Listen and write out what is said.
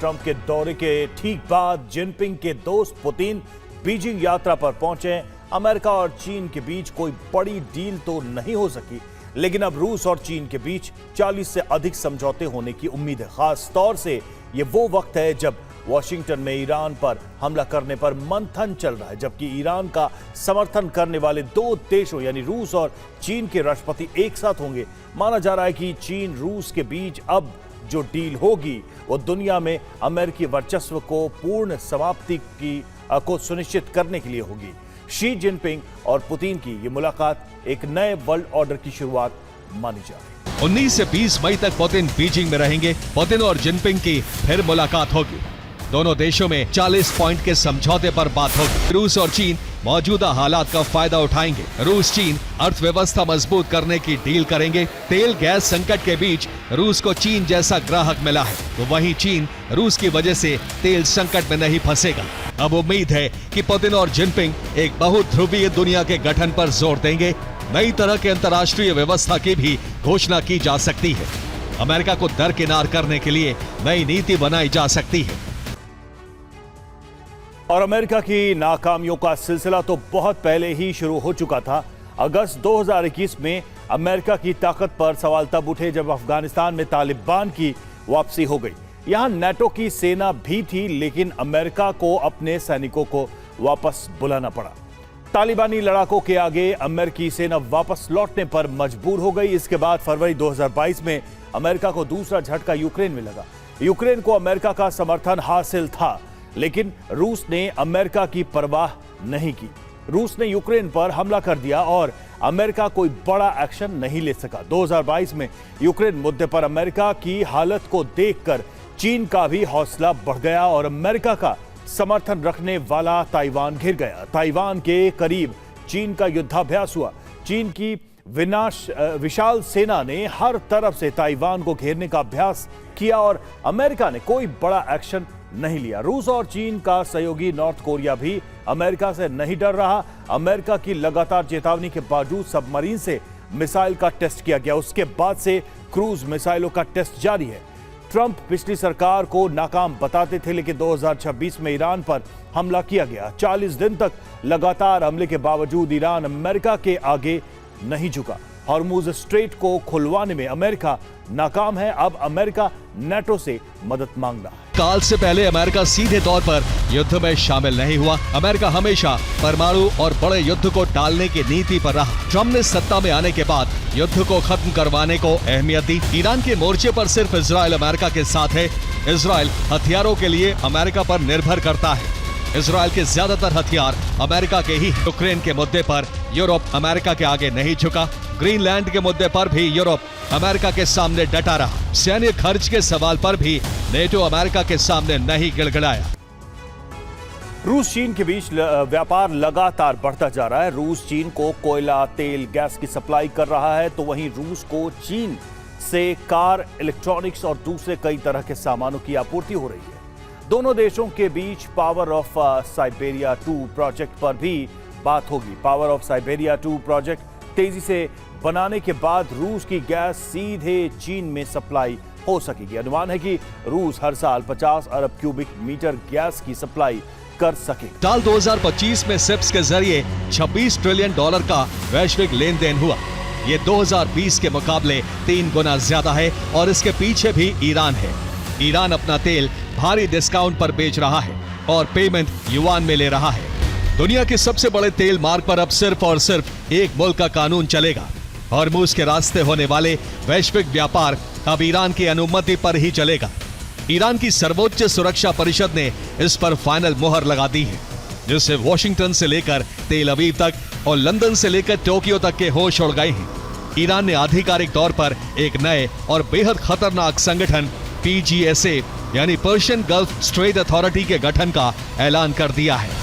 Trump के दौरे के ठीक बाद जिनपिंग के दोस्त पुतिन बीजिंग यात्रा पर पहुंचे। अमेरिका और चीन के बीच कोई बड़ी डील तो नहीं हो सकी, लेकिन अब रूस और चीन के बीच 40 से अधिक समझौते होने की उम्मीद है। खास तौर से ये वो वक्त है जब वॉशिंगटन में ईरान पर हमला करने पर मंथन चल रहा है, जबकि ईरान का समर्थन करने वाले दो देशों यानी रूस और चीन के राष्ट्रपति एक साथ होंगे। माना जा रहा है कि चीन रूस के बीच अब जो डील होगी वो दुनिया में अमेरिकी वर्चस्व को पूर्ण समाप्ति को सुनिश्चित करने के लिए होगी। शी जिनपिंग और पुतिन की ये मुलाकात एक नए वर्ल्ड ऑर्डर की शुरुआत मानी जा रही है। 19 से 20 मई तक पुतिन बीजिंग में रहेंगे। पुतिन और जिनपिंग की फिर मुलाकात होगी। दोनों देशों में 40 पॉइंट के समझौते पर बात होगी। रूस और चीन मौजूदा हालात का फायदा उठाएंगे। रूस चीन अर्थव्यवस्था मजबूत करने की डील करेंगे। तेल गैस संकट के बीच रूस को चीन जैसा ग्राहक मिला है, तो वहीं चीन रूस की वजह से तेल संकट में नहीं फंसेगा। अब उम्मीद है कि पुतिन और जिनपिंग एक बहुध्रुवीय दुनिया के गठन पर जोर देंगे। नई तरह के अंतर्राष्ट्रीय व्यवस्था की भी घोषणा की जा सकती है। अमेरिका को दरकिनार करने के लिए नई नीति बनाई जा सकती है। और अमेरिका की नाकामियों का सिलसिला तो बहुत पहले ही शुरू हो चुका था। अगस्त 2021 में अमेरिका की ताकत पर सवाल तब उठे जब अफगानिस्तान में तालिबान की वापसी हो गई। यहां नेटो की सेना भी थी, लेकिन अमेरिका को अपने सैनिकों को वापस बुलाना पड़ा। तालिबानी लड़ाकों के आगे अमेरिकी सेना वापस लौटने पर मजबूर हो गई। इसके बाद फरवरी 2022 में अमेरिका को दूसरा झटका यूक्रेन में लगा। यूक्रेन को अमेरिका का समर्थन हासिल था, लेकिन रूस ने अमेरिका की परवाह नहीं की। रूस ने यूक्रेन पर हमला कर दिया और अमेरिका कोई बड़ा एक्शन नहीं ले सका। 2022 में यूक्रेन मुद्दे पर अमेरिका की हालत को देखकर चीन का भी हौसला बढ़ गया और अमेरिका का समर्थन रखने वाला ताइवान घिर गया। ताइवान के करीब चीन का युद्धाभ्यास हुआ। चीन की विशाल सेना ने हर तरफ से ताइवान को घेरने का अभ्यास किया और अमेरिका ने कोई बड़ा एक्शन नहीं लिया। रूस और चीन का सहयोगी नॉर्थ कोरिया भी अमेरिका से नहीं डर रहा। अमेरिका की लगातार चेतावनी के बावजूद सबमरीन से मिसाइल का टेस्ट किया गया। उसके बाद से क्रूज मिसाइलों का टेस्ट जारी है। ट्रंप पिछली सरकार को नाकाम बताते थे, लेकिन 2026 में ईरान पर हमला किया गया। 40 दिन तक लगातार हमले के बावजूद ईरान अमेरिका के आगे नहीं झुका। हॉर्मुज स्ट्रेट को खुलवाने में अमेरिका नाकाम है। अब अमेरिका नेटो से मदद मांग रहा है। काल से पहले अमेरिका सीधे तौर पर युद्ध में शामिल नहीं हुआ। अमेरिका हमेशा परमाणु और बड़े युद्ध को टालने की नीति पर रहा। ट्रंप ने सत्ता में आने के बाद युद्ध को खत्म करवाने को अहमियत दी। ईरान के मोर्चे पर सिर्फ इजराइल अमेरिका के साथ है। इजराइल हथियारों के लिए अमेरिका पर निर्भर करता है। इजराइल के ज्यादातर हथियार अमेरिका के ही। यूक्रेन के मुद्दे पर यूरोप अमेरिका के आगे नहीं झुका। ग्रीनलैंड के मुद्दे पर भी यूरोप अमेरिका के सामने डटा रहा। सैन्य खर्च के सवाल पर भी नेटो अमेरिका के सामने नहीं गिड़गिड़ाया। रूस चीन के बीच व्यापार लगातार बढ़ता जा रहा है। रूस चीन को कोयला, तेल, गैस की सप्लाई कर रहा है, तो वहीं रूस को चीन से कार, इलेक्ट्रॉनिक्स और दूसरे कई तरह के सामानों की आपूर्ति हो रही है। दोनों देशों के बीच पावर ऑफ साइबेरिया 2 प्रोजेक्ट पर भी बात होगी। पावर ऑफ साइबेरिया 2 प्रोजेक्ट तेजी से बनाने के बाद रूस की गैस सीधे चीन में सप्लाई हो सकेगी। अनुमान है कि रूस हर साल 50 अरब क्यूबिक मीटर गैस की सप्लाई कर सकेगा। साल 2025 में सिप्स के जरिए 26 ट्रिलियन डॉलर का वैश्विक लेन देन हुआ। ये 2020 के मुकाबले 3 गुना ज्यादा है और इसके पीछे भी ईरान है। ईरान अपना तेल भारी डिस्काउंट पर बेच रहा है और पेमेंट युआन में ले रहा है। दुनिया के सबसे बड़े तेल मार्ग पर अब सिर्फ और सिर्फ एक मुल्क का कानून चलेगा। हॉर्मुज के रास्ते होने वाले वैश्विक व्यापार अब ईरान की अनुमति पर ही चलेगा। ईरान की सर्वोच्च सुरक्षा परिषद ने इस पर फाइनल मुहर लगा दी है, जिससे वॉशिंगटन से लेकर तेल अवीव तक और लंदन से लेकर टोक्यो तक के होश उड़ गए हैं। ईरान ने आधिकारिक तौर पर एक नए और बेहद खतरनाक संगठन PGSA यानी पर्शियन गल्फ स्ट्रेट अथॉरिटी के गठन का ऐलान कर दिया है।